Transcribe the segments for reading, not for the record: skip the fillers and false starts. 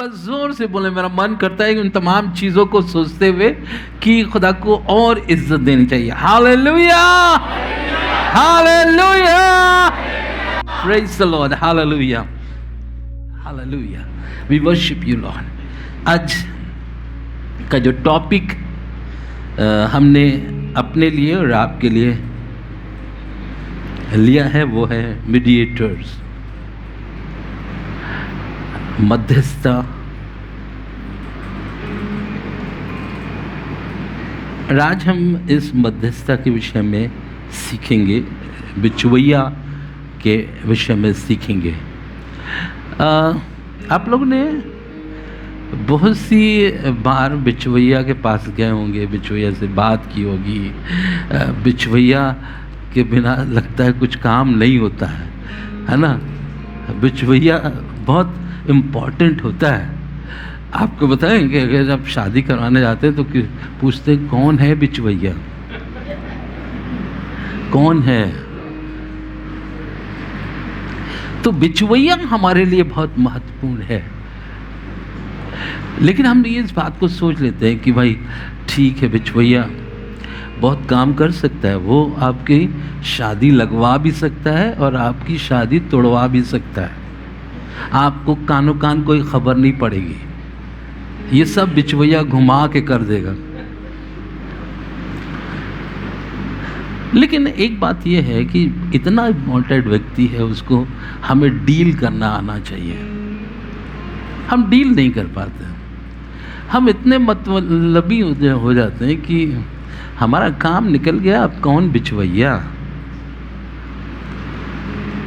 बस जोर से बोले, मेरा मन करता है कि उन तमाम चीजों को सोचते हुए कि खुदा को और इज्जत देनी चाहिए। Hallelujah, hallelujah, praise the Lord, hallelujah, hallelujah, we worship you Lord. आज का जो टॉपिक हमने अपने लिए और आपके लिए लिया है वो है मीडिएटर्स, मध्यस्थता। आज हम इस मध्यस्थता के विषय में सीखेंगे, बिचवैया के विषय में सीखेंगे। आप लोगों ने बहुत सी बार बिचवैया के पास गए होंगे, बिचवैया से बात की होगी। बिचवैया के बिना लगता है कुछ काम नहीं होता है ना। बिचवैया बहुत इम्पॉर्टेंट होता है। आपको बताएं कि अगर जब शादी करवाने जाते हैं तो पूछते हैं कौन है बिचवैया, कौन है। तो बिचवैया हमारे लिए बहुत महत्वपूर्ण है। लेकिन हम ये इस बात को सोच लेते हैं कि भाई ठीक है, बिचवैया बहुत काम कर सकता है, वो आपकी शादी लगवा भी सकता है और आपकी शादी तोड़वा भी सकता है। आपको कानों कान कोई खबर नहीं पड़ेगी, ये सब बिचवैया घुमा के कर देगा। लेकिन एक बात यह है कि इतना इम्पोर्टेंट व्यक्ति है, उसको हमें डील करना आना चाहिए। हम डील नहीं कर पाते, हम इतने मतलबी हो जाते हैं कि हमारा काम निकल गया, अब कौन बिचवैया।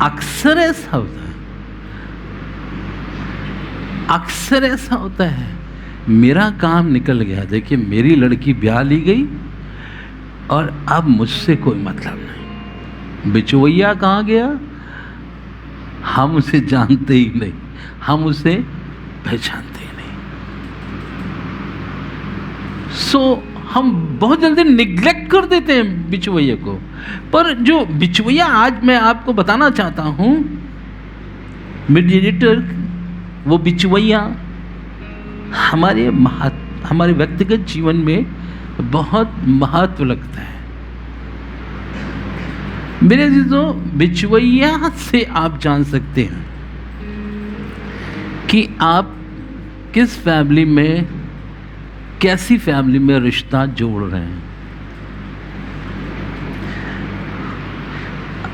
अक्सर ऐसा होता है, अक्सर ऐसा होता है, मेरा काम निकल गया, देखिए मेरी लड़की ब्याह ली गई और अब मुझसे कोई मतलब नहीं। बिचवैया कहाँ गया, हम उसे जानते ही नहीं, हम उसे पहचानते ही नहीं। हम बहुत जल्दी निग्लेक्ट कर देते हैं बिचवैया को। पर जो बिचवैया आज मैं आपको बताना चाहता हूँ, मीडिएटर, वो बिचवैया हमारे व्यक्तिगत जीवन में बहुत महत्व लगता है। मेरे अजीजों, बिचवैया से आप जान सकते हैं कि आप किस फैमिली में, कैसी फैमिली में रिश्ता जोड़ रहे हैं।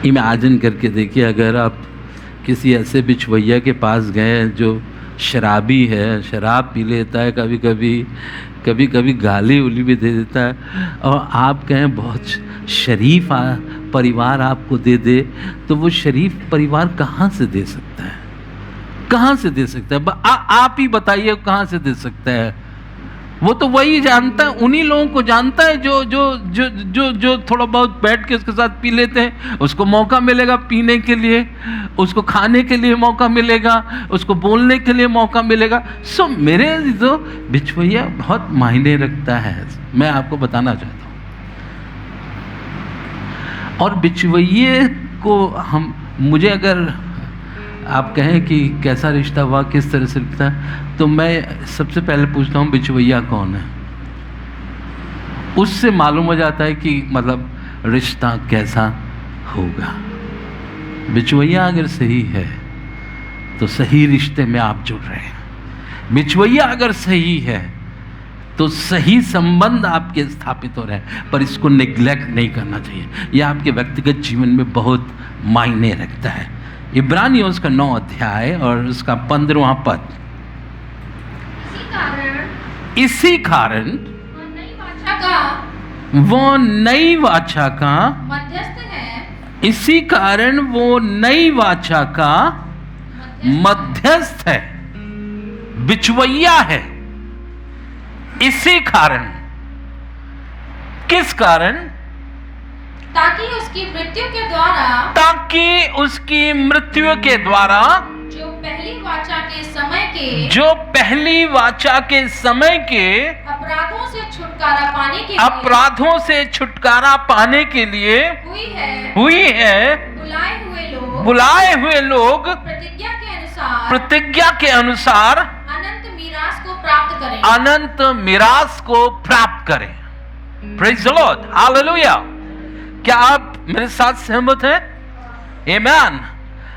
इमेजिन करके देखिए, अगर आप किसी ऐसे बिचवैया के पास गए जो शराबी है, शराब पी लेता है, कभी कभी गाली उली भी दे देता है, और आप कहें बहुत शरीफ परिवार आपको दे दे, तो वो शरीफ परिवार कहाँ से दे सकता है, कहाँ से दे सकता है? आप ही बताइए कहाँ से दे सकता है? वो तो वही जानता है, उन्हीं लोगों को जानता है जो जो जो जो जो थोड़ा बहुत बैठ के उसके साथ पी लेते हैं। उसको मौका मिलेगा पीने के लिए, उसको खाने के लिए मौका मिलेगा, उसको बोलने के लिए मौका मिलेगा। सो मेरे जो बिचवैया बहुत मायने रखता है, मैं आपको बताना चाहता हूँ। और बिचवैये को मुझे अगर आप कहें कि कैसा रिश्ता हुआ, किस तरह से रिश्ता, तो मैं सबसे पहले पूछता हूँ बिचवैया कौन है। उससे मालूम हो जाता है कि मतलब रिश्ता कैसा होगा। बिचवैया अगर सही है तो सही रिश्ते में आप जुड़ रहे हैं। बिचवैया अगर सही है तो सही संबंध आपके स्थापित हो रहे हैं। पर इसको निग्लेक्ट नहीं करना चाहिए, यह आपके व्यक्तिगत जीवन में बहुत मायने रखता है। इब्रानियों उसका 9 अध्याय और उसका 15वां पद। इसी कारण वो नई वाचा का मध्यस्थ है। इसी कारण वो नई वाचा का मध्यस्थ है, बिचवैया है। इसी कारण, किस कारण? ताकि उसकी मृत्यु के द्वारा, ताकि उसकी मृत्यु के द्वारा जो पहली वाचा के समय के, जो पहली वाचा के समय के अपराधों से छुटकारा पाने के लिए, अपराधों से छुटकारा पाने के लिए हुई है बुलाए हुए लोग प्रतिज्ञा के अनुसार प्राप्त करें। अनंत मिरास को प्राप्त करें। Praise the Lord, hallelujah. क्या आप मेरे साथ सहमत हैं? आमेन।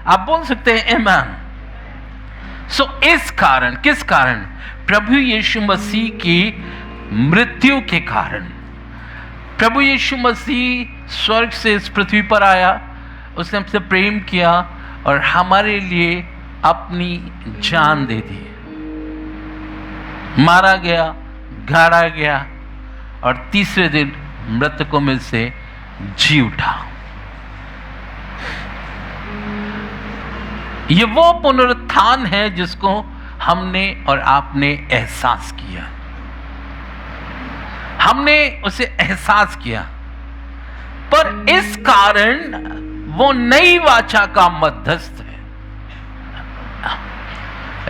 आप बोल सकते हैं आमेन। सो इस कारण, किस कारण? प्रभु यीशु मसीह की मृत्यु के कारण। प्रभु यीशु मसीह स्वर्ग से इस पृथ्वी पर आया, उसने हमसे प्रेम किया और हमारे लिए अपनी जान दे दी। मारा गया, गाड़ा गया और तीसरे दिन मृतकों में से जी उठा। ये वो पुनरुत्थान है जिसको हमने और आपने एहसास किया। हमने उसे एहसास किया, पर इस कारण वो नई वाचा का मध्यस्थ है।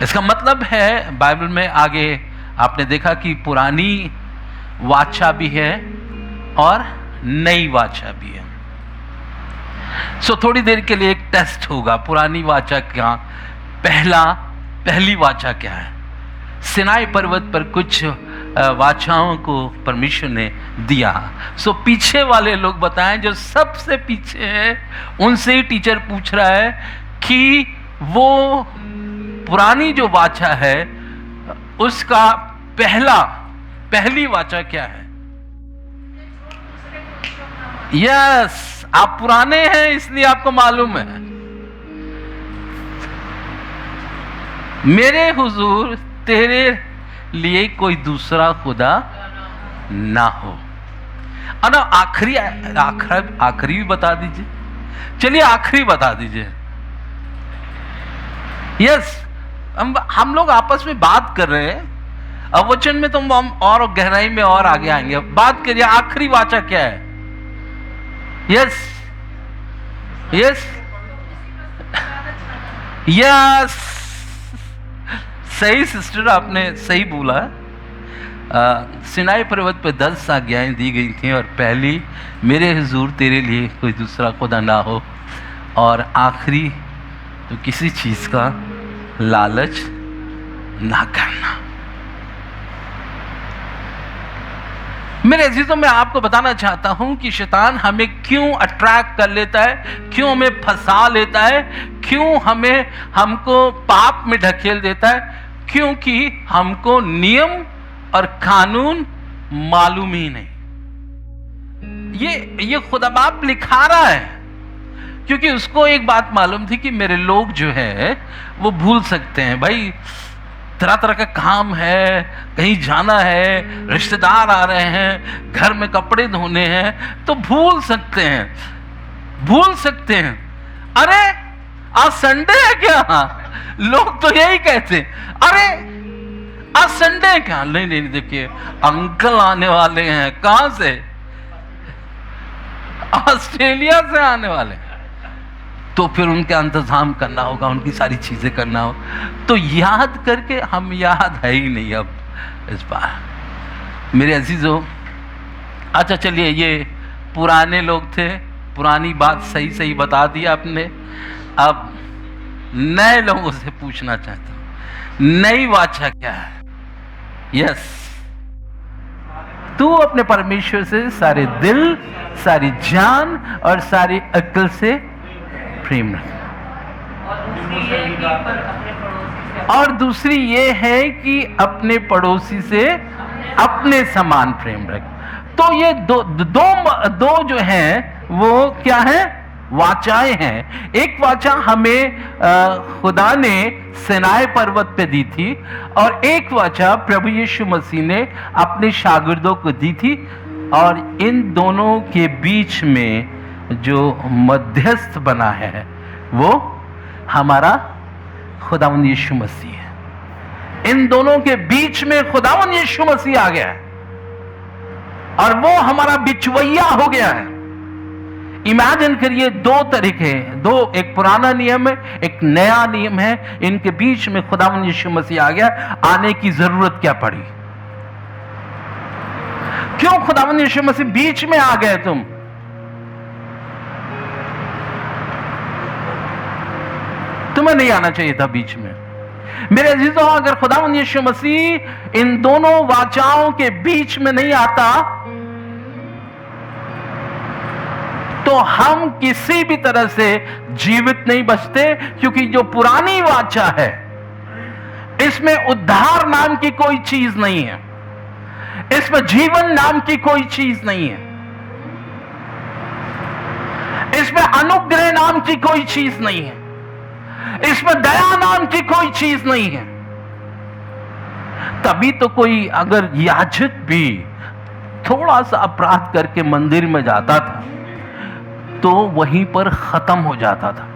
इसका मतलब है, बाइबल में आगे आपने देखा कि पुरानी वाचा भी है और नई वाचा भी है। सो थोड़ी देर के लिए एक टेस्ट होगा। पुरानी वाचा क्या, पहली वाचा क्या है? सिनाई पर्वत पर कुछ वाचाओं को परमेश्वर ने दिया। सो पीछे वाले लोग बताएं, जो सबसे पीछे हैं, उनसे ही टीचर पूछ रहा है कि वो पुरानी जो वाचा है उसका पहली वाचा क्या है? यस, आप पुराने हैं इसलिए आपको मालूम है। मेरे हुजूर तेरे लिए कोई दूसरा खुदा ना हो। ना आखिरी भी बता दीजिए। चलिए आखिरी बता दीजिए। यस, हम लोग आपस में बात कर रहे हैं। वचन में तो हम और गहराई में और आगे आएंगे। बात करिए, आखिरी वाचा क्या है? यस यस यस, सही सिस्टर, आपने सही बोला। सिनाई पर्वत पर 10 आज्ञाएं दी गई थी और पहली, मेरे हुजूर तेरे लिए कोई दूसरा खुदा ना हो, और आखिरी तो किसी चीज का लालच ना करना। मेरे अजीजों, मैं आपको बताना चाहता हूं कि शैतान हमें क्यों अट्रैक्ट कर लेता है, क्यों हमें फंसा लेता है, क्यों हमको पाप में ढकेल देता है। क्योंकि हमको नियम और कानून मालूम ही नहीं। ये खुदा बाप लिखा रहा है, क्योंकि उसको एक बात मालूम थी कि मेरे लोग जो है वो भूल सकते हैं। भाई, तरह तरह का काम है, कहीं जाना है, रिश्तेदार आ रहे हैं, घर में कपड़े धोने हैं, तो भूल सकते हैं। अरे आज संडे है क्या? लोग तो यही कहते हैं, अरे आज संडे है क्या? नहीं, देखिए अंकल आने वाले हैं। कहां से? ऑस्ट्रेलिया से आने वाले हैं। तो फिर उनका इंतजाम करना होगा, उनकी सारी चीजें करना हो, तो याद करके हम याद है ही नहीं अब इस बार। मेरे अजीजों, अच्छा चलिए, ये पुराने लोग थे, पुरानी बात सही बता दी आपने। अब नए लोगों से पूछना चाहता हूं, नई वाचा क्या है? यस, तू अपने परमेश्वर से सारे दिल, सारी जान और सारी अक्ल से प्रेम रख। और दूसरी ये है कि अपने पड़ोसी से अपने समान प्रेम रख। तो ये दो जो हैं वो क्या है? वाचाएं हैं। एक वाचा हमें खुदा ने सिनाई पर्वत पे दी थी, और एक वाचा प्रभु यीशु मसीह ने अपने शागिर्दों को दी थी। और इन दोनों के बीच में जो मध्यस्थ बना है वो हमारा खुदावंद यीशु मसीह है। इन दोनों के बीच में खुदावंद यीशु मसीह आ गया है और वो हमारा बिचवैया हो गया है। इमेजिन करिए, दो तरीके हैं, एक पुराना नियम है, एक नया नियम है, इनके बीच में खुदावंद यीशु मसीह आ गया। आने की जरूरत क्या पड़ी? क्यों खुदावंद यीशु मसीह बीच में आ गए? तुम्हें नहीं आना चाहिए था बीच में। मेरे अजीजों, अगर खुदावंद यीशु मसीह इन दोनों वाचाओं के बीच में नहीं आता तो हम किसी भी तरह से जीवित नहीं बचते, क्योंकि जो पुरानी वाचा है इसमें उद्धार नाम की कोई चीज नहीं है, इसमें जीवन नाम की कोई चीज नहीं है, इसमें अनुग्रह नाम की कोई चीज नहीं है, इसमें दया नाम की कोई चीज नहीं है। तभी तो कोई अगर याजक भी थोड़ा सा अपराध करके मंदिर में जाता था तो वहीं पर खत्म हो जाता था।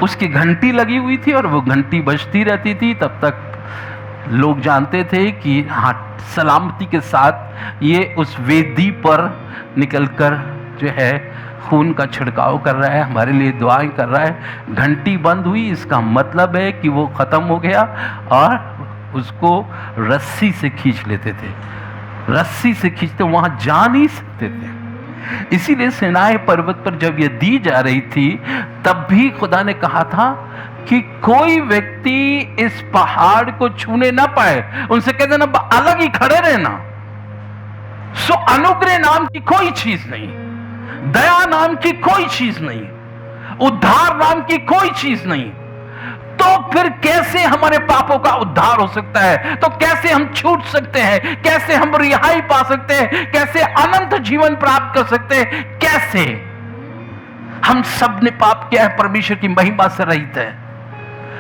उसकी घंटी लगी हुई थी और वो घंटी बजती रहती थी, तब तक लोग जानते थे कि हाँ, सलामती के साथ ये उस वेदी पर निकलकर जो है खून का छिड़काव कर रहा है, हमारे लिए दुआएं कर रहा है। घंटी बंद हुई, इसका मतलब है कि वो खत्म हो गया, और उसको रस्सी से खींच लेते थे। रस्सी से खींचते वहां जा नहीं सकते थे। इसीलिए सिनाई पर्वत पर जब ये दी जा रही थी तब भी खुदा ने कहा था कि कोई व्यक्ति इस पहाड़ को छूने ना पाए, उनसे कह देना अलग ही खड़े रहना। सो अनुग्रह नाम की कोई चीज नहीं, दया नाम की कोई चीज नहीं, उद्धार नाम की कोई चीज नहीं। तो फिर कैसे हमारे पापों का उद्धार हो सकता है? तो कैसे हम छूट सकते हैं? कैसे हम रिहाई पा सकते हैं? कैसे अनंत जीवन प्राप्त कर सकते हैं? कैसे? हम सब ने पाप किया है, परमेश्वर की महिमा से रहित है।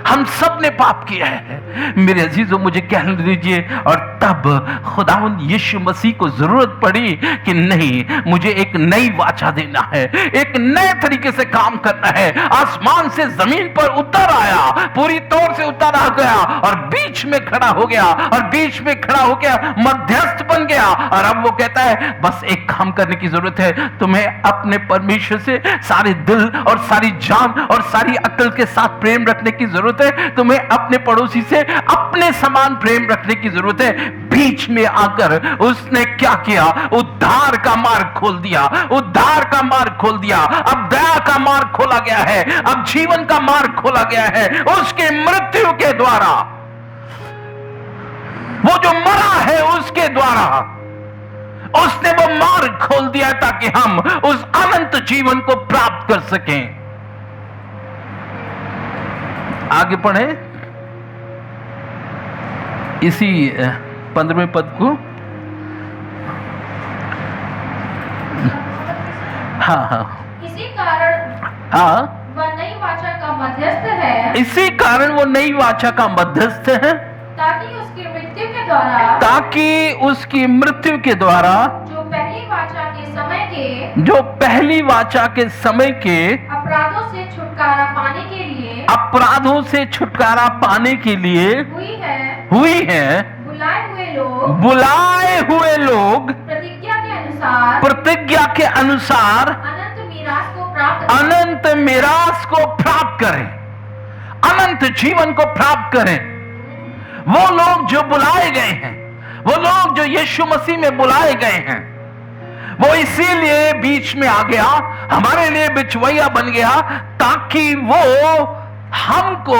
हम सब ने पाप किया है मेरे अजीजों, मुझे कहने दीजिए। और तब खुदावंद यीशु मसीह को जरूरत पड़ी कि नहीं, मुझे एक नई वाचा देना है, एक नए तरीके से काम करना है। आसमान से जमीन पर उतर आया, पूरी तौर से उतर आ गया और बीच में खड़ा हो गया, और बीच में खड़ा हो गया मध्यस्थ बन गया। और अब वो कहता है बस एक काम करने की जरूरत है, तुम्हें अपने परमेश्वर से सारे दिल और सारी जान और सारी अक्ल के साथ प्रेम रखने की जरूरत है, तुम्हें अपने पड़ोसी से अपने समान प्रेम रखने की जरूरत है। बीच में आकर उसने क्या किया? उद्धार का मार्ग खोल दिया, उद्धार का मार्ग खोल दिया। अब दया का मार्ग खोला गया है, अब जीवन का मार्ग खोला गया है। उसके मृत्यु के द्वारा, वो जो मरा है उसके द्वारा उसने वो मार्ग खोल दिया ताकि हम उस अनंत जीवन को प्राप्त कर सकें। आगे पढ़े इसी 15वें पद को। हाँ, इसी कारण वह नई वाचा का मध्यस्थ है, इसी कारण वो नई वाचा का मध्यस्थ है, ताकि उसकी मृत्यु के द्वारा, ताकि उसकी मृत्यु के द्वारा जो पहली वाचा के समय के अपराधों से छुटकारा पाने के लिए हुई है बुलाए हुए लोग प्रतिज्ञा के अनुसार अनंत मिरास को प्राप्त करें, अनंत जीवन को प्राप्त करें। वो लोग जो बुलाए गए हैं, वो लोग जो यीशु मसीह में बुलाए गए हैं, वो इसीलिए बीच में आ गया, हमारे लिए बिचवैया बन गया, ताकि वो हमको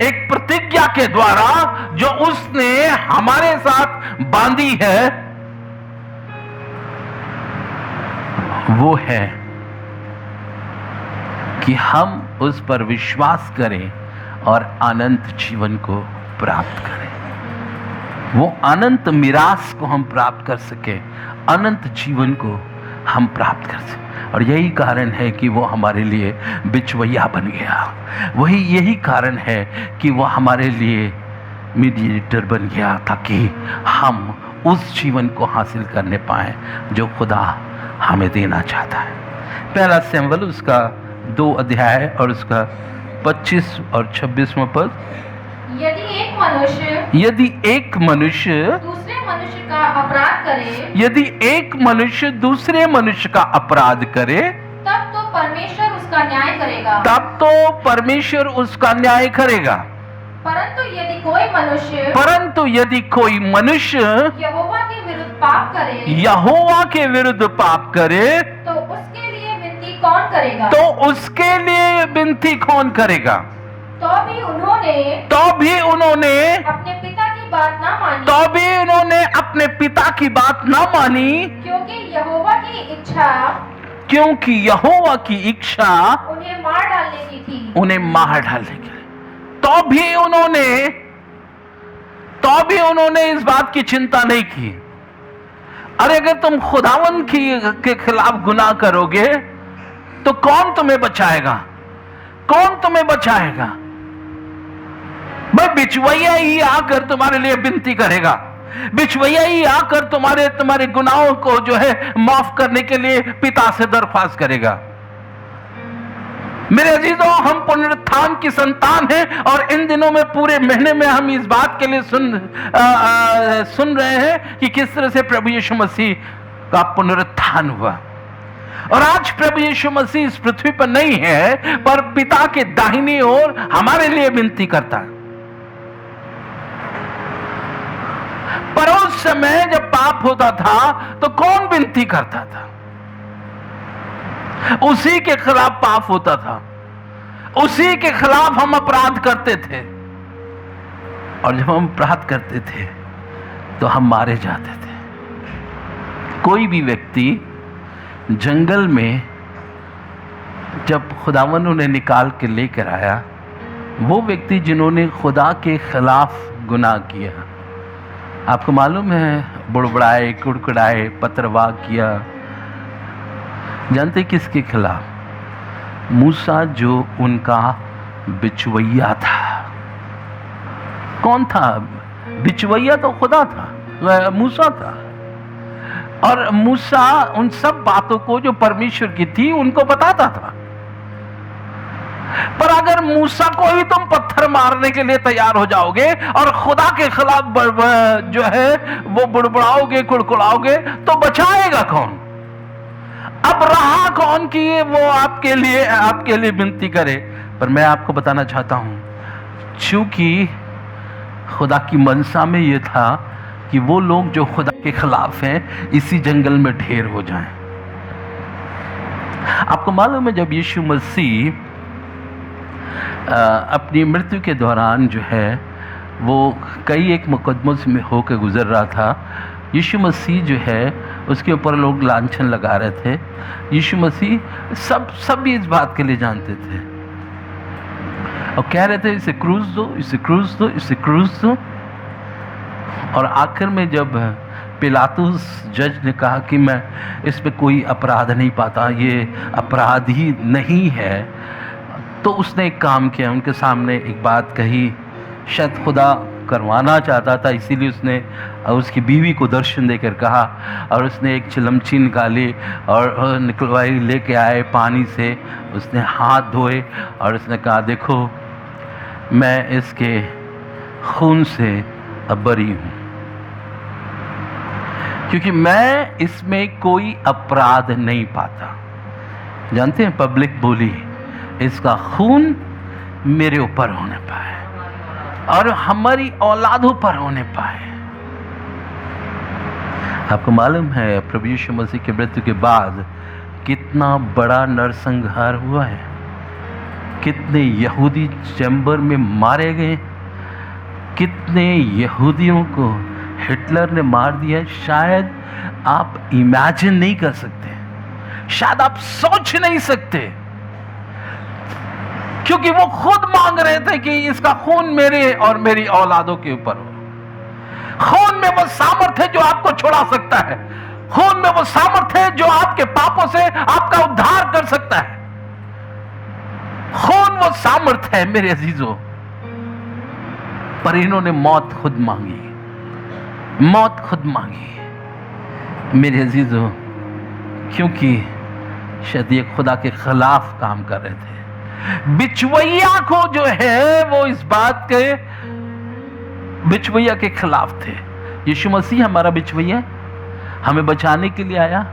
एक प्रतिज्ञा के द्वारा जो उसने हमारे साथ बांधी है, वो है कि हम उस पर विश्वास करें और अनंत जीवन को प्राप्त करें। वो अनंत मिरास को हम प्राप्त कर सके, अनंत जीवन को हम प्राप्त कर सकें। और यही कारण है कि वो हमारे लिए बिचवैया बन गया। यही कारण है कि वो हमारे लिए मीडिएटर बन गया, ताकि हम उस जीवन को हासिल करने पाएं जो खुदा हमें देना चाहता है। पहला शमूएल उसका 2 अध्याय और उसका 25 और 26वां पद। यदि एक मनुष्य दूसरे मनुष्य का अपराध करे, यदि एक मनुष्य दूसरे मनुष्य का अपराध करे, तब तो परमेश्वर उसका न्याय करेगा, परंतु यदि कोई मनुष्य यहोवा के विरुद्ध पाप करे, तो उसके लिए विनती कौन करेगा? तो उसके लिए विनती कौन करेगा? तो भी उन्होंने अपने पिता की बात ना मानी, क्योंकि यहोवा की इच्छा उन्हें मार डालने की थी। तो भी उन्होंने इस बात की चिंता नहीं की। अरे अगर तुम खुदावन के खिलाफ गुनाह करोगे तो कौन तुम्हें बचाएगा? भाई बिचवैया ही आकर तुम्हारे लिए विनती करेगा, बिचवैया ही आकर तुम्हारे गुनाहों को जो है माफ करने के लिए पिता से दरख्वास्त करेगा। मेरे अजीजों, हम पुनरुत्थान की संतान हैं और इन दिनों में पूरे महीने में हम इस बात के लिए सुन रहे हैं कि किस तरह से प्रभु यीशु मसीह का पुनरुत्थान हुआ। और आज प्रभु यीशु मसीह इस पृथ्वी पर नहीं है, पर पिता के दाहिनी ओर हमारे लिए विनती करता है। पर उस समय जब पाप होता था तो कौन विनती करता था? उसी के खिलाफ पाप होता था, उसी के खिलाफ हम अपराध करते थे, और जब हम अपराध करते थे तो हम मारे जाते थे। कोई भी व्यक्ति जंगल में जब खुदावन उन्हें निकाल के लेकर आया, वो व्यक्ति जिन्होंने खुदा के खिलाफ गुनाह किया, आपको मालूम है, बुड़बड़ाए, कुड़कुड़ाए, पत्रवाह किया, जानते किसके खिलाफ? मूसा, जो उनका बिचवैया था। कौन था बिचवैया? तो खुदा था, मूसा था। और मूसा उन सब बातों को जो परमेश्वर की थी उनको बताता था। पर अगर मूसा को ही तुम पत्थर मारने के लिए तैयार हो जाओगे और खुदा के खिलाफ जो है वो बुड़बुड़ाओगे, कुड़कुड़ाओगे, तो बचाएगा कौन? अब रहा कौन कि वो आपके लिए विनती करे? पर मैं आपको बताना चाहता हूं, चूंकि खुदा की मनसा में ये था कि वो लोग जो खुदा के खिलाफ हैं इसी जंगल में ढेर हो जाएं। आपको मालूम है, जब यीशु मसीह अपनी मृत्यु के दौरान जो है वो कई एक मुकदमों में होकर गुजर रहा था, यीशु मसीह जो है उसके ऊपर लोग लांछन लगा रहे थे। यीशु मसीह सब इस बात के लिए जानते थे और कह रहे थे, इसे क्रूस दो, इसे क्रूस दो, इसे क्रूस दो। और आखिर में जब पिलातुस जज ने कहा कि मैं इस पे कोई अपराध नहीं पाता, ये अपराधी नहीं है, तो उसने एक काम किया, उनके सामने एक बात कही। शायद खुदा करवाना चाहता था, इसीलिए उसने उसकी बीवी को दर्शन देकर कहा, और उसने एक चिलमची निकाली और निकलवाई, लेके आए पानी से, उसने हाथ धोए और उसने कहा, देखो मैं इसके खून से अब बरी हूँ, क्योंकि मैं इसमें कोई अपराध नहीं पाता। जानते हैं, पब्लिक बोली, इसका खून मेरे ऊपर होने पाए और हमारी औलादों पर होने पाए। आपको मालूम है, प्रभु यीशु मसीह की मृत्यु के बाद कितना बड़ा नरसंहार हुआ है, कितने यहूदी चैम्बर में मारे गए, कितने यहूदियों को हिटलर ने मार दिया। शायद आप इमेजिन नहीं कर सकते, शायद आप सोच नहीं सकते, क्योंकि वो खुद मांग रहे थे कि इसका खून मेरे और मेरी औलादों के ऊपर हो। खून में वो सामर्थ्य है जो आपको छुड़ा सकता है, खून में वो सामर्थ्य है जो आपके पापों से आपका उद्धार कर सकता है। खून वो सामर्थ्य है मेरे अजीजों। पर इन्होंने मौत खुद मांगी, मौत खुद मांगी मेरे अजीजों, क्योंकि शायद ये खुदा के खिलाफ काम कर रहे थे। बिचवैया को जो है वो इस बात के बिचवैया के खिलाफ थे। यीशु मसीह हमारा बिचवैया, हमें बचाने के लिए आया।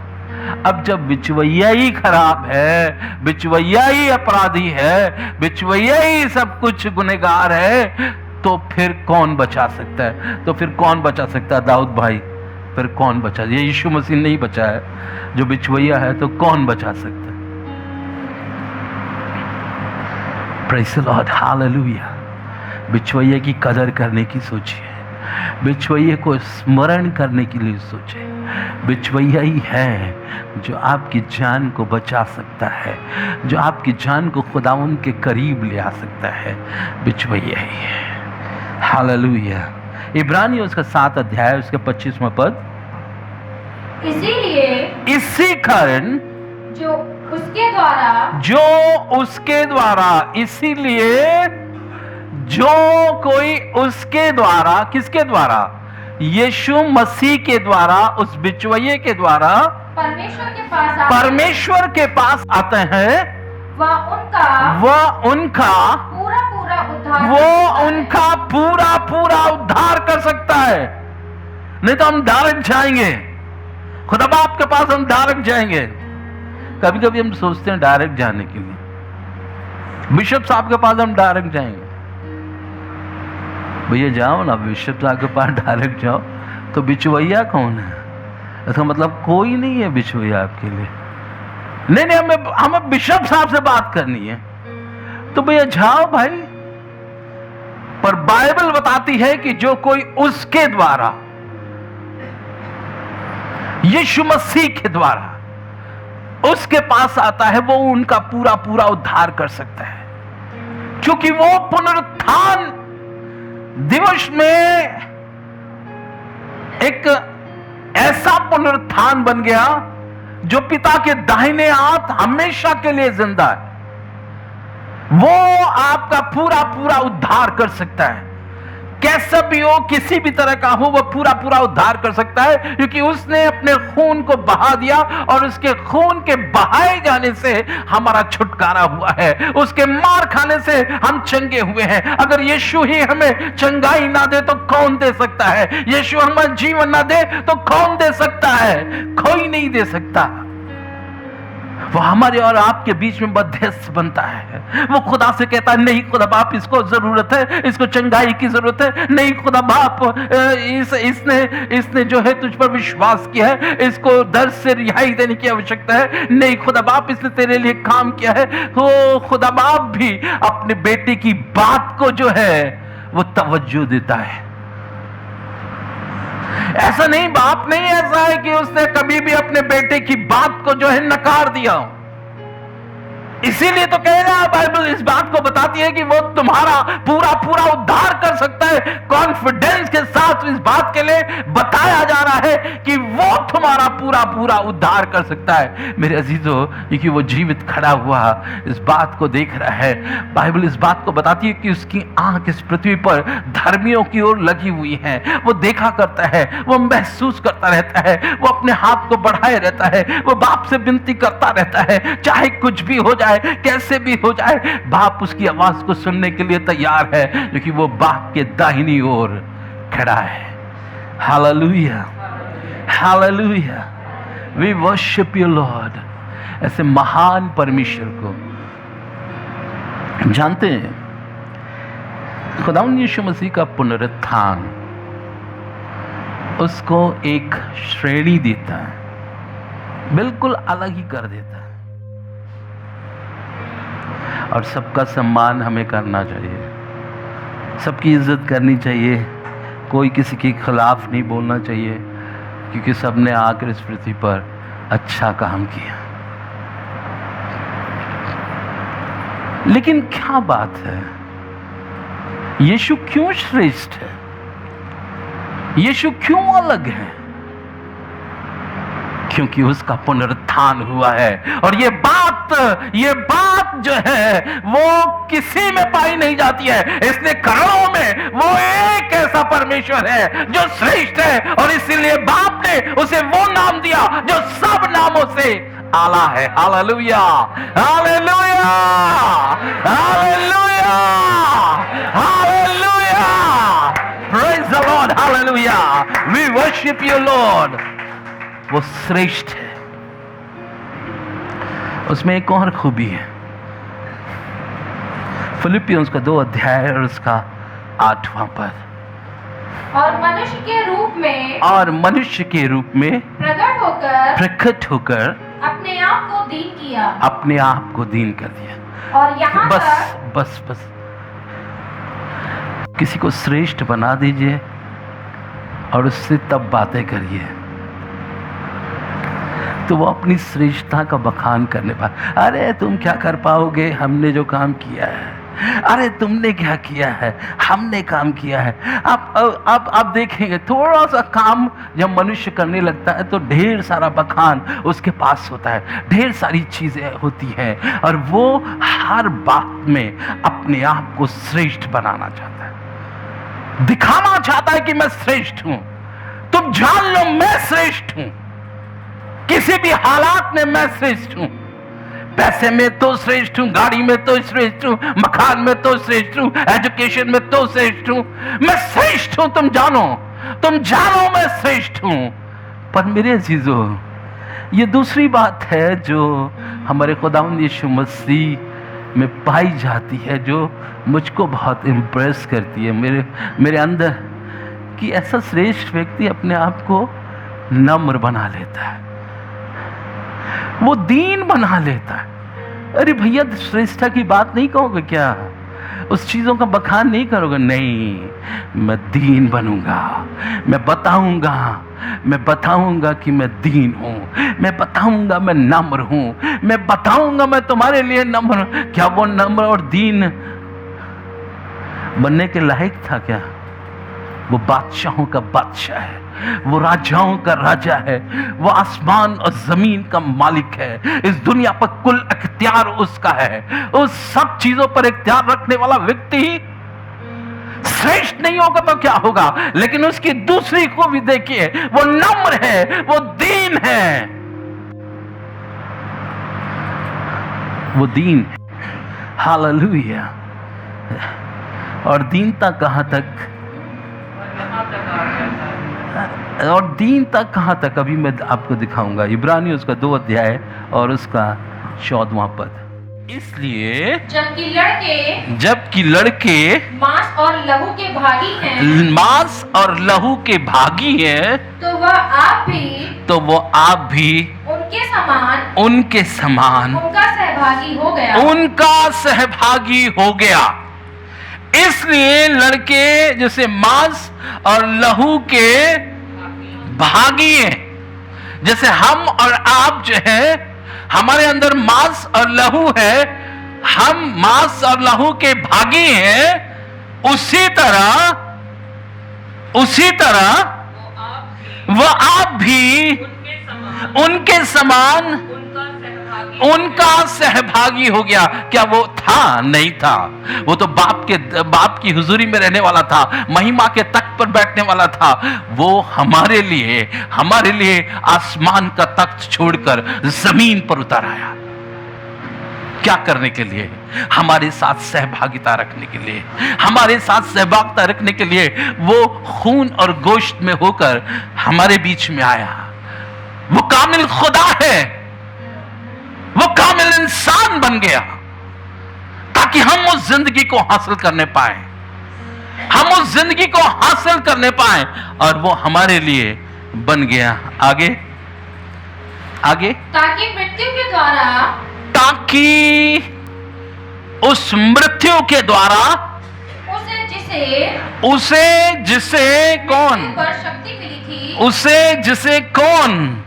अब जब बिचवैया ही खराब है, बिचवैया ही अपराधी है, बिचवैया ही सब कुछ गुनहगार है, तो फिर कौन बचा सकता है? तो फिर कौन बचा सकता है? दाऊद भाई, फिर कौन बचा? ये यीशु मसीह नहीं बचा है जो बिचवैया है, तो कौन बचा सकता है? Praise the Lord, hallelujah. बिचवैया की कदर करने की सोचिए, बिचवैया को स्मरण करने के लिए सोचिए। बिचवैया ही है जो आपकी जान को बचा सकता है, जो आपकी जान को खुदावंद के करीब ले आ सकता है। बिचवैया ही है, हालेलुया। इब्रानियों उसका 7 अध्याय उसके 25वां पद, इसीलिए इसी कारण जो उसके द्वारा, इसीलिए जो कोई उसके द्वारा, किसके द्वारा? यीशु मसीह के द्वारा, उस बिचवैये के द्वारा परमेश्वर के पास आते हैं, वह उनका पूरा उद्धार कर सकता है। नहीं तो हम डायरेक्ट जाएंगे खुदा बाप के पास, हम डायरेक्ट जाएंगे। कभी कभी हम सोचते हैं डायरेक्ट जाने के लिए, बिशप साहब के पास हम डायरेक्ट जाएंगे। भैया जाओ ना बिशप साहब के पास डायरेक्ट जाओ, तो बिचवैया कौन है? इसका मतलब कोई नहीं है बिचवैया आपके लिए। नहीं, हमें बिशप साहब से बात करनी है, तो भैया जाओ भाई। पर बाइबल बताती है कि जो कोई उसके द्वारा, यीशु मसीह के द्वारा उसके पास आता है, वो उनका पूरा उद्धार कर सकता है, क्योंकि वो पुनरुत्थान दिवस में एक ऐसा पुनरुत्थान बन गया जो पिता के दाहिने हाथ हमेशा के लिए जिंदा है। वो आपका पूरा उद्धार कर सकता है, कैसा भी हो, किसी भी तरह का हो, वो पूरा उद्धार कर सकता है, क्योंकि उसने अपने खून को बहा दिया और उसके खून के बहाए जाने से हमारा छुटकारा हुआ है। उसके मार खाने से हम चंगे हुए हैं। अगर यीशु ही हमें चंगाई ना दे तो कौन दे सकता है? यीशु हमें जीवन ना दे तो कौन दे सकता है? कोई नहीं दे सकता। वो हमारे और आपके बीच में मध्यस्थ बनता है। वो खुदा से कहता है, नहीं खुदा बाप, इसको जरूरत है, इसको चंगाई की जरूरत है। नहीं खुदा बाप, इसने जो है तुझ पर विश्वास किया है, इसको दर्द से रिहाई देने की आवश्यकता है। नहीं खुदा बाप, इसने तेरे लिए काम किया है। वो खुदा बाप भी अपने बेटे की बात को जो है वो तवज्जो देता है। ऐसा नहीं, बाप नहीं ऐसा है कि उसने कभी भी अपने बेटे की बात को जो है नकार दिया। इसीलिए तो कह रहा है बाइबल इस बात को बताती है कि वो तुम्हारा पूरा उद्धार कर सकता है। कॉन्फिडेंस के साथ इस बात के लिए बताया जा रहा है कि वो तुम्हारा पूरा उद्धार कर सकता है। मेरे अजीजों, क्योंकि वो जीवित खड़ा हुआ इस बात को देख रहा है। बाइबल इस बात को बताती है कि उसकी आंख इस पृथ्वी पर धर्मियों की ओर लगी हुई है। वो देखा करता है, वो महसूस करता रहता है, वो अपने हाथ को बढ़ाए रहता है, वो बाप से विनती करता रहता है, चाहे कुछ भी हो जाए, कैसे भी हो जाए, बाप उसकी आवाज को सुनने के लिए तैयार है, क्योंकि वो बाप के दाहिनी ओर खड़ा है। Hallelujah, hallelujah, we worship you Lord. ऐसे महान परमेश्वर को जानते हैं। खुदावंद यीशु मसीह का पुनरुत्थान उसको एक श्रेणी देता है, बिल्कुल अलग ही कर देता है। और सबका सम्मान हमें करना चाहिए, सबकी इज्जत करनी चाहिए, कोई किसी के खिलाफ नहीं बोलना चाहिए, क्योंकि सबने आकर इस पृथ्वी पर अच्छा काम किया। लेकिन क्या बात है, यीशु क्यों श्रेष्ठ है? यीशु क्यों अलग है? क्योंकि उसका पुनरुत्थान हुआ है। और ये बात जो है वो किसी में पाई नहीं जाती है। इसने करोड़ों में वो एक ऐसा परमेश्वर है जो श्रेष्ठ है, और इसीलिए बाप ने उसे वो नाम दिया जो सब नामों से आला है। Hallelujah, hallelujah, hallelujah, hallelujah, praise the Lord, hallelujah, we worship you Lord. वो श्रेष्ठ है। उसमें एक और खूबी है, फिलिपियंस का 2 अध्याय और उसका 8वां पद। और मनुष्य के रूप में प्रकट होकर अपने आप को दीन किया, अपने आप को दीन कर दिया। और यहाँ बस बस किसी को श्रेष्ठ बना दीजिए और उससे तब बातें करिए तो वो अपनी श्रेष्ठता का बखान करने पाए। अरे तुम क्या कर पाओगे, हमने जो काम किया है। अरे तुमने क्या किया है, हमने काम किया है। आप देखेंगे थोड़ा सा काम जब मनुष्य करने लगता है तो ढेर सारा बखान उसके पास होता है, ढेर सारी चीजें होती हैं और वो हर बात में अपने आप को श्रेष्ठ बनाना चाहता है, दिखाना चाहता है कि मैं श्रेष्ठ हूं। तुम जान लो मैं श्रेष्ठ हूं, किसी भी हालात में मैं श्रेष्ठ हूं। पैसे में तो श्रेष्ठ हूं, गाड़ी में तो श्रेष्ठ हूं, मकान में तो श्रेष्ठ हूं, एजुकेशन में तो श्रेष्ठ हूं। मैं श्रेष्ठ हूं, तुम जानो मैं श्रेष्ठ हूं। पर मेरे अजीजों, ये दूसरी बात है जो हमारे खुदावंद यीशु मसीह में पाई जाती है, जो मुझको बहुत इंप्रेस करती है मेरे अंदर, कि ऐसा श्रेष्ठ व्यक्ति अपने आप को नम्र बना लेता है, वो दीन बना लेता है। अरे भैया, श्रेष्ठता की बात नहीं कहोगे क्या? उस चीजों का बखान नहीं करोगे? नहीं, मैं दीन बनूंगा, मैं बताऊंगा कि मैं दीन हूं, मैं बताऊंगा मैं नम्र हूं, मैं बताऊंगा मैं तुम्हारे लिए नम्र। क्या वो नम्र और दीन बनने के लायक था क्या? वो बादशाहों का बादशाह है, वो राजाओं का राजा है, वो आसमान और जमीन का मालिक है, इस दुनिया पर कुल इख्तियार उसका है। उस सब चीजों पर इख्तियार रखने वाला व्यक्ति श्रेष्ठ नहीं होगा तो क्या होगा? लेकिन उसकी दूसरी को भी देखिए, वो नम्र है, वो दीन है, वो दीन है। हालेलुया। और दीनता कहां तक, और दीनता कहां तक, अभी मैं आपको दिखाऊंगा। इब्रानियों उसका 2 अध्याय और उसका 14वां पद। इसलिए जबकि लड़के मांस और लहू के भागी हैं, तो वह आप भी उनके समान उनका सहभागी हो गया। इसलिए लड़के जैसे मांस और लहू के भागी हैं, जैसे हम और आप जो है, हमारे अंदर मांस और लहू है, हम मांस और लहू के भागी हैं, उसी तरह वो आप भी उनके समान उनका सहभागी हो गया। क्या वो था? नहीं था। वो तो बाप की हुजूरी में रहने वाला था, महिमा के तख्त पर बैठने वाला था। वो हमारे लिए आसमान का तख्त छोड़कर जमीन पर उतर आया। क्या करने के लिए? हमारे साथ सहभागिता रखने के लिए, हमारे साथ सहभागिता रखने के लिए वो खून और गोश्त में होकर हमारे बीच में आया। वो कामिल खुदा है, वो कामिल इंसान बन गया ताकि हम उस जिंदगी को हासिल करने पाए, और वो हमारे लिए बन गया। आगे ताकि उस मृत्यु के द्वारा उसे जिसे कौन?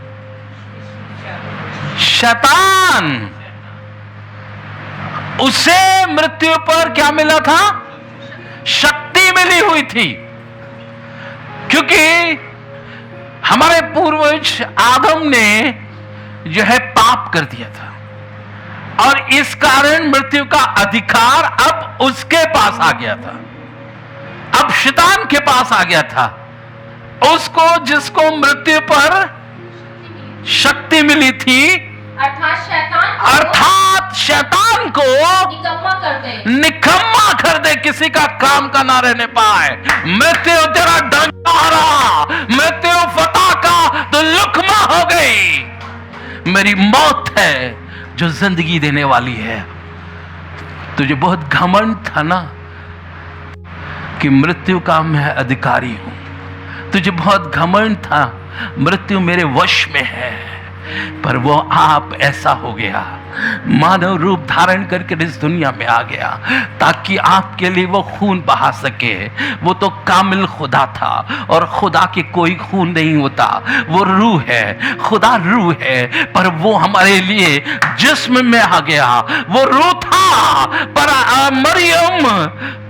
शैतान। उसे मृत्यु पर क्या मिला था? शक्ति मिली हुई थी, क्योंकि हमारे पूर्वज आदम ने जो है पाप कर दिया था, और इस कारण मृत्यु का अधिकार अब उसके पास आ गया था, अब शैतान के पास आ गया था। जिसको मृत्यु पर शक्ति मिली थी, अर्थात शैतान को निकम्मा कर दे, किसी का काम का ना रहने पाए। मृत्यु तेरा डंकारा, मृत्यु फतह का तो लुकमा हो गई। मेरी मौत है जो जिंदगी देने वाली है। तुझे बहुत घमंड था ना कि मृत्यु का मैं अधिकारी हूं, तुझे बहुत घमंड था मृत्यु मेरे वश में है, पर वो आप ऐसा हो गया, मानव रूप धारण करके इस दुनिया में आ गया ताकि आपके लिए वो खून बहा सके। वो तो कामिल खुदा था और खुदा के कोई खून नहीं होता, वो रूह है, खुदा रूह है, पर वो हमारे लिए जिस्म में आ गया। वो रूह था, पर मरियम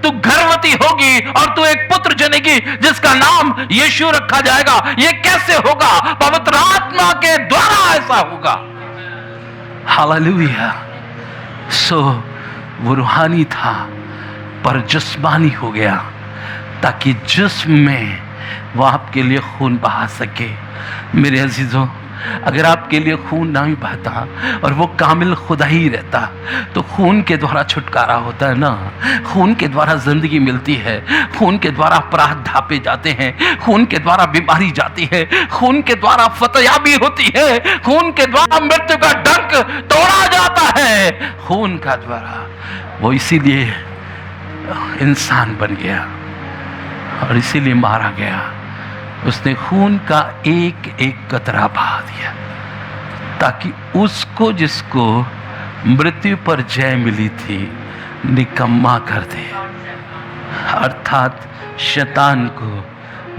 तू गर्भवती होगी और तू एक पुत्र जनेगी जिसका नाम यीशु रखा जाएगा। ये कैसे होगा? पवित्र आत्मा के द्वारा ऐसा होगा। हालेलुया। सो वो रूहानी था पर जिस्मानी हो गया ताकि जिस्म में वो आपके लिए खून बहा सके। मेरे अजीजों, अगर आपके लिए खून ना भी बहता और वो कामिल खुदा ही रहता तो खून के द्वारा छुटकारा होता है ना। खून के द्वारा जिंदगी मिलती है, खून के द्वारा अपराध ढापे जाते हैं, खून के द्वारा बीमारी जाती है, खून के द्वारा फतयाबी होती है, खून के द्वारा मृत्यु का डंक तोड़ा जाता है। खून का द्वारा वो इसीलिए इंसान बन गया और इसीलिए मारा गया। उसने खून का एक एक कतरा बहा दिया ताकि उसको जिसको मृत्यु पर जय मिली थी निकम्मा कर दे, अर्थात शैतान को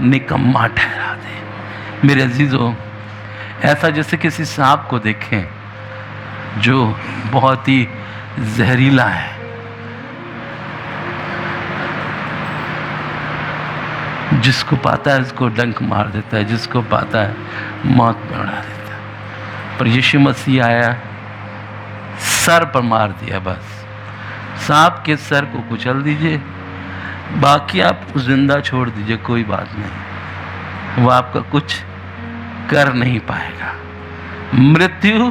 निकम्मा ठहरा दे। मेरे अजीजों, ऐसा जैसे किसी सांप को देखें जो बहुत ही जहरीला है, जिसको पाता है उसको डंक मार देता है, जिसको पाता है मौत में उड़ा देता है। पर यीशु मसीह आया, सर पर मार दिया। बस सांप के सर को कुचल दीजिए, बाकी आप जिंदा छोड़ दीजिए, कोई बात नहीं, वो आपका कुछ कर नहीं पाएगा। मृत्यु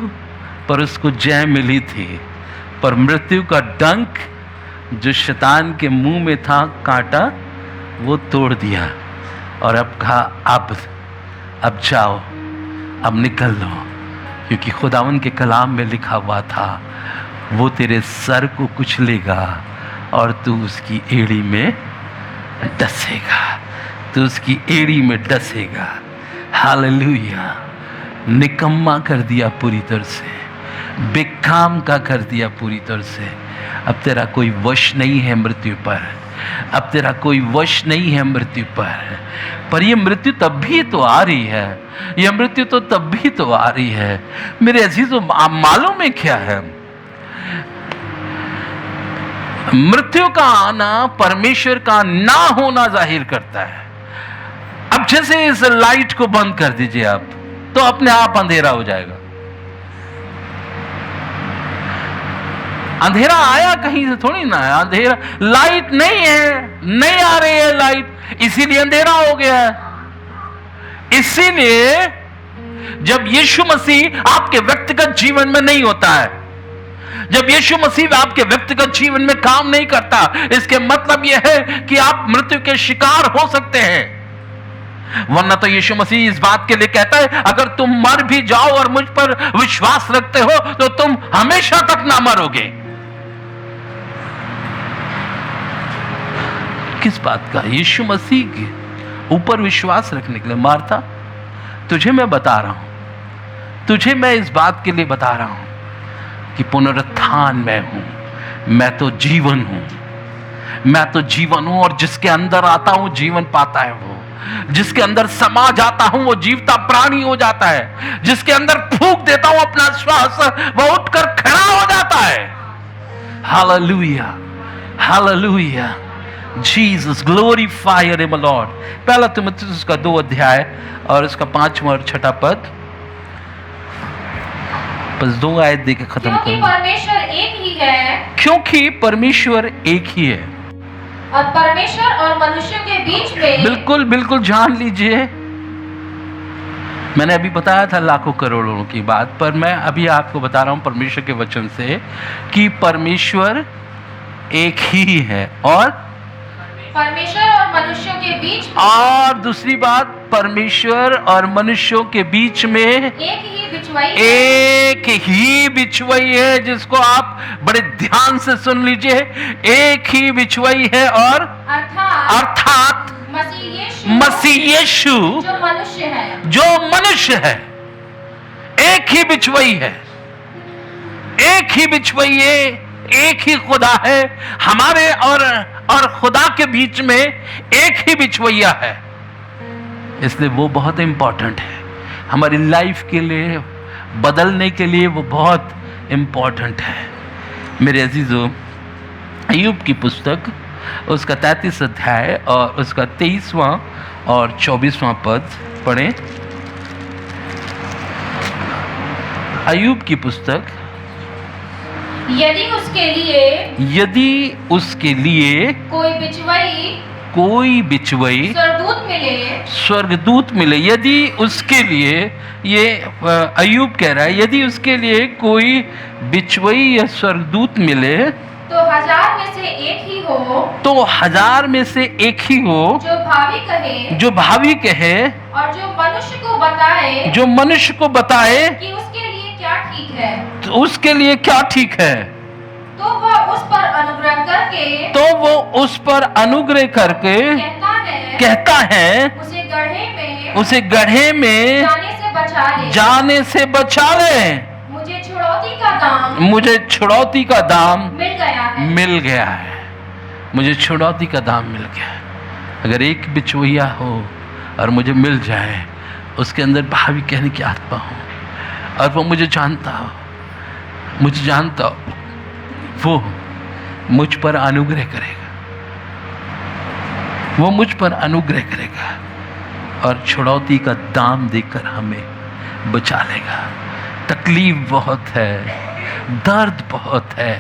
पर उसको जय मिली थी, पर मृत्यु का डंक जो शैतान के मुंह में था, कांटा, वो तोड़ दिया और अब कहा अब जाओ, अब निकल लो, क्योंकि खुदावन के कलाम में लिखा हुआ था वो तेरे सर को कुचलेगा और तू उसकी एड़ी में डसेगा, तू उसकी एड़ी में डसेगा। हालेलुया। निकम्मा कर दिया पूरी तरह से, बेकाम का कर दिया पूरी तरह से। अब तेरा कोई वश नहीं है मृत्यु पर, अब तेरा कोई वश नहीं है मृत्यु पर यह मृत्यु तब भी तो आ रही है, यह मृत्यु तो तब भी तो आ रही है। मेरे अजीजों, मालूम है क्या है? मृत्यु का आना परमेश्वर का ना होना जाहिर करता है। अब जैसे इस लाइट को बंद कर दीजिए आप, तो अपने आप अंधेरा हो जाएगा। अंधेरा आया कहीं से थोड़ी ना है, अंधेरा, लाइट नहीं है, नहीं आ रही है लाइट, इसीलिए अंधेरा हो गया है। इसीलिए जब यीशु मसीह आपके व्यक्तिगत जीवन में नहीं होता है, जब यीशु मसीह आपके व्यक्तिगत जीवन में काम नहीं करता, इसके मतलब यह है कि आप मृत्यु के शिकार हो सकते हैं। वरना तो यीशु मसीह इस बात के लिए कहता है, अगर तुम मर भी जाओ और मुझ पर विश्वास रखते हो तो तुम हमेशा तक ना मरोगे। किस बात का? यीशु मसीह के ऊपर विश्वास रखने के लिए। मार्था, तुझे मैं बता रहा हूं, तुझे मैं इस बात के लिए बता रहा हूं कि पुनरुत्थान मैं हूं, मैं तो जीवन हूं, मैं तो जीवन हूं, और जिसके अंदर आता हूं जीवन पाता है। वो जिसके अंदर समा जाता हूं वो जीवता प्राणी हो जाता है। जिसके अंदर फूंक देता हूं अपना श्वास, वो उठकर खड़ा हो जाता है। Hallelujah, hallelujah. Jesus, glorify your name Lord. पहला तीमुथियुस का 2 अध्याय और इसका 5वां और 6वां पद, बस 2 आयत देके खत्म क्योंकि करूंगा। परमेश्वर एक ही है, क्योंकि परमेश्वर एक ही है, और परमेश्वर और मनुष्यों के बीच में, बिल्कुल बिल्कुल जान लीजिए। मैंने अभी बताया था लाखों करोड़ों की बात, पर मैं अभी आपको बता रहा हूं परमेश्वर के वचन से कि परमेश्वर एक ही है, और परमेश्वर और मनुष्यों के बीच में, और दूसरी बात, परमेश्वर और मनुष्यों के बीच में एक ही बिचवाई है। एक ही बिछुआई है, जिसको आप बड़े ध्यान से सुन लीजिए। एक ही बिछुआई है, और अर्थात मसीह यीशु जो मनुष्य है, जो मनुष्य है। एक एक ही बिचवई है, एक ही बिचवइये, एक ही खुदा है। हमारे और खुदा के बीच में एक ही बिचवइया है। इसलिए वो बहुत इंपॉर्टेंट है हमारी लाइफ के लिए, बदलने के लिए वो बहुत इंपॉर्टेंट है। मेरे अजीजों, अय्यूब की पुस्तक उसका 33 अध्याय और उसका 23वां और 24वां पद पढ़ें। अय्यूब की पुस्तक, यदि उसके लिए कोई बिचवई स्वर्गदूत मिले, यदि उसके लिए, ये अय्यूब कह रहा है, यदि उसके लिए कोई बिचवई या स्वर्गदूत मिले तो 1000 में से एक ही हो, तो 1000 में से एक ही हो जो भावी कहे और जो मनुष्य को बताए कि उसके लिए क्या ठीक है, तो उसके लिए क्या ठीक है, तो वो उस पर अनुग्रह करके कहता है उसे गड्ढे में जाने से बचा ले। मुझे छुड़ौती का दाम मिल गया है। मुझे छुड़ौती का दाम मिल गया है। अगर एक बिचवैया हो और मुझे मिल जाए, उसके अंदर भावी कहने की आत्मा हो और वो मुझे जानता हो, वो मुझ पर अनुग्रह करेगा, वो मुझ पर अनुग्रह करेगा और छुड़ौती का दाम देकर हमें बचा लेगा। तकलीफ बहुत है, दर्द बहुत है,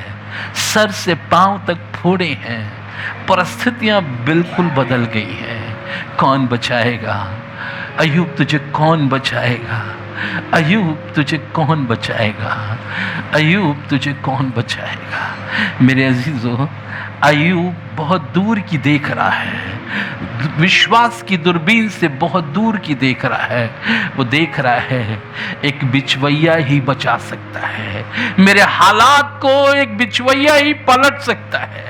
सर से पांव तक फोड़े हैं, परिस्थितियां बिल्कुल बदल गई हैं। कौन बचाएगा? अय्यूब तुझे कौन बचाएगा? अय्यूब तुझे कौन बचाएगा? अय्यूब तुझे कौन बचाएगा? मेरे अजीजों, अय्यूब बहुत दूर की देख रहा है, विश्वास की दूरबीन से बहुत दूर की देख रहा है। वो देख रहा है एक बिचवैया ही बचा सकता है, मेरे हालात को एक बिचवैया ही पलट सकता है,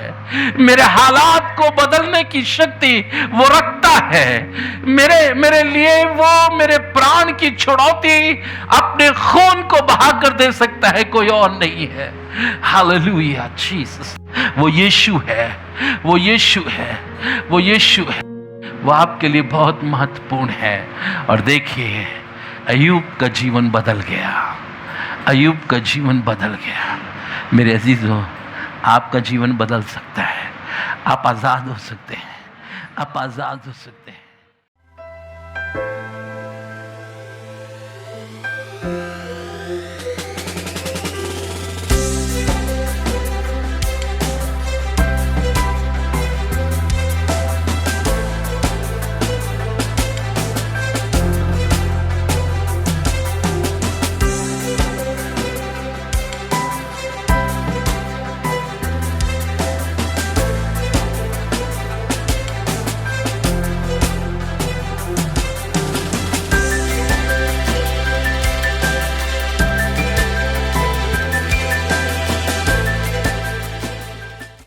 मेरे हालात को बदलने की शक्ति वो रखता है। मेरे लिए वो मेरे प्राण की छुड़ौती अपने खून को बहा कर दे सकता है, कोई और नहीं है। Hallelujah Jesus. वो यीशु है, वो यीशु है, वो यीशु है। वो आपके लिए बहुत महत्वपूर्ण है। और देखिए, अय्यूब का जीवन बदल गया, अय्यूब का जीवन बदल गया। मेरे अजीजों, आपका जीवन बदल सकता है। आप आज़ाद हो सकते हैं, आप आज़ाद हो सकते हैं।